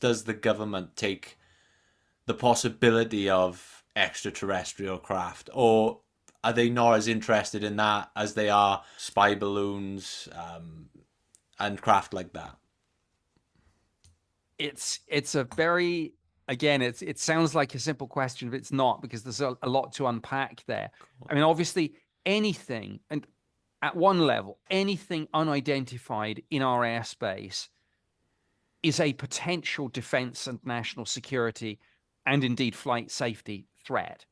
does the government take the possibility of extraterrestrial craft, or are they not as interested in that as they are spy balloons and craft like that? It's a very, again, it sounds like a simple question, but it's not, because there's a lot to unpack there. I mean, obviously, anything, and at one level, anything unidentified in our airspace is a potential defense and national security, and indeed flight safety threat.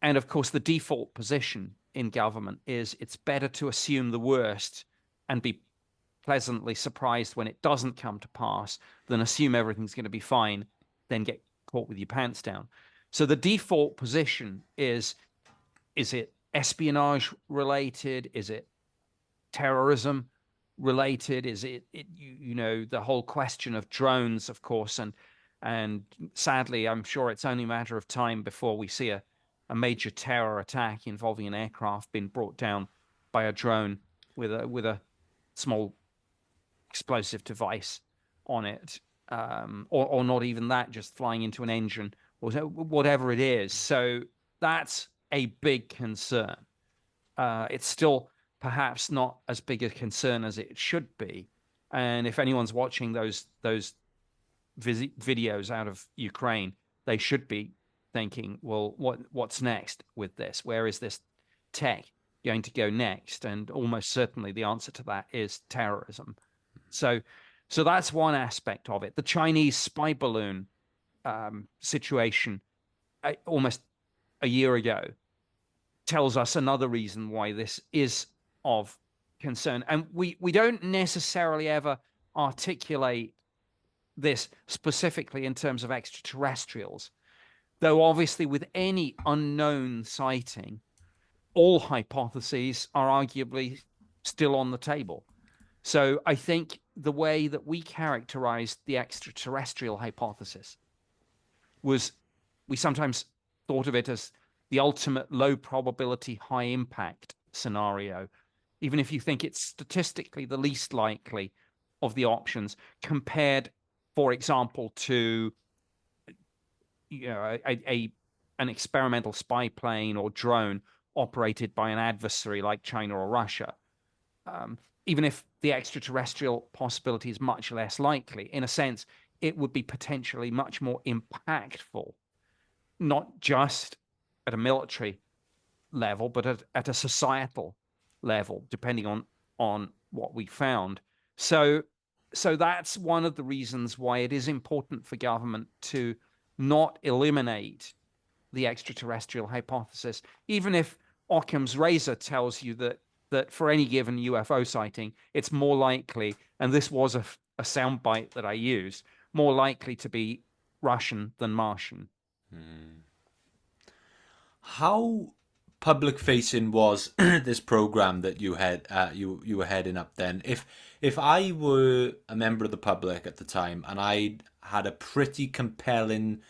And of course, the default position in government is it's better to assume the worst and be pleasantly surprised when it doesn't come to pass than assume everything's going to be fine, then get caught with your pants down. So the default position is it espionage related? Is it terrorism related? Is it the whole question of drones, of course, and sadly, I'm sure it's only a matter of time before we see a major terror attack involving an aircraft being brought down by a drone with a small explosive device on it, or not even that, just flying into an engine or whatever it is. So that's a big concern. It's still perhaps not as big a concern as it should be. And if anyone's watching those videos out of Ukraine, they should be thinking, well, what's next with this? Where is this tech going to go next? And almost certainly the answer to that is terrorism. So, so that's one aspect of it. The Chinese spy balloon situation, almost a year ago, tells us another reason why this is of concern. And we don't necessarily ever articulate this specifically in terms of extraterrestrials, though obviously with any unknown sighting, all hypotheses are arguably still on the table. So I think the way that we characterized the extraterrestrial hypothesis was, we sometimes thought of it as the ultimate low probability, high impact scenario, even if you think it's statistically the least likely of the options, compared, for example, to an experimental spy plane or drone operated by an adversary like China or Russia. Even if the extraterrestrial possibility is much less likely, in a sense, it would be potentially much more impactful, not just at a military level, but at a societal level, depending on what we found. So, so that's one of the reasons why it is important for government to not eliminate the extraterrestrial hypothesis, even if Occam's razor tells you that for any given UFO sighting, it's more likely, and this was a soundbite that I used, more likely to be Russian than Martian. How public facing was this program that you had you were heading up then? If I were a member of the public at the time and I had a pretty compelling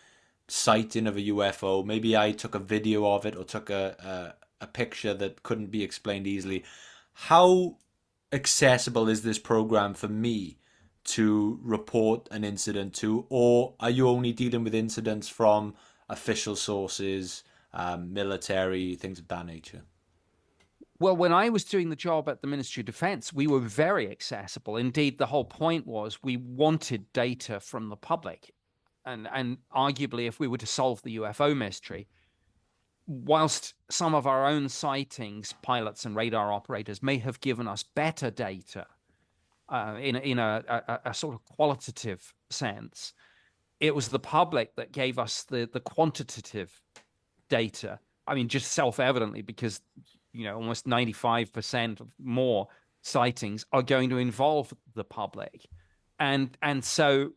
sighting of a UFO, maybe I took a video of it or took a picture that couldn't be explained easily, how accessible is this program for me to report an incident to, or are you only dealing with incidents from official sources, military, things of that nature? Well, when I was doing the job at the Ministry of Defense, we were very accessible. Indeed, the whole point was we wanted data from the public. And arguably, if we were to solve the UFO mystery, whilst some of our own sightings, pilots and radar operators, may have given us better data in a sort of qualitative sense, it was the public that gave us the quantitative data. I mean, just self-evidently, because almost 95% of more sightings are going to involve the public, and so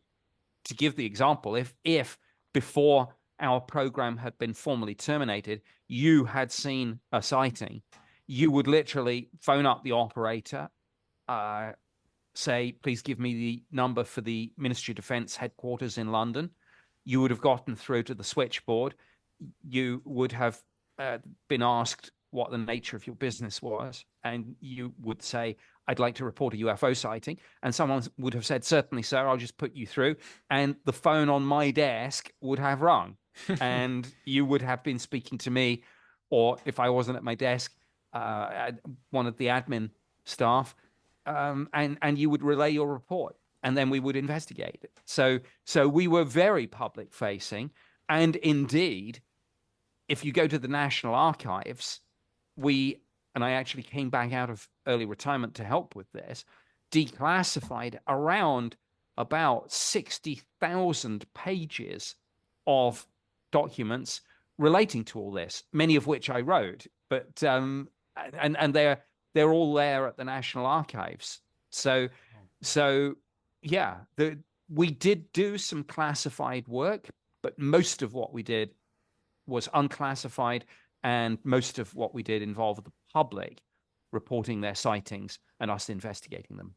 to give the example, if before our program had been formally terminated, you had seen a sighting, you would literally phone up the operator, uh, say, please give me the number for the Ministry of Defense headquarters in London. You would have gotten through to the switchboard. You would have been asked what the nature of your business was, and you would say, I'd like to report a UFO sighting. And someone would have said, certainly, sir, I'll just put you through. And the phone on my desk would have rung. And you would have been speaking to me, or if I wasn't at my desk, one of the admin staff, and you would relay your report, and then we would investigate it. So we were very public facing, and indeed, if you go to the National Archives, and I actually came back out of early retirement to help with this, declassified around about 60,000 pages of documents relating to all this, many of which I wrote, but and they're all there at the National Archives. So yeah, we did do some classified work, but most of what we did was unclassified, and most of what we did involved the public reporting their sightings and us investigating them.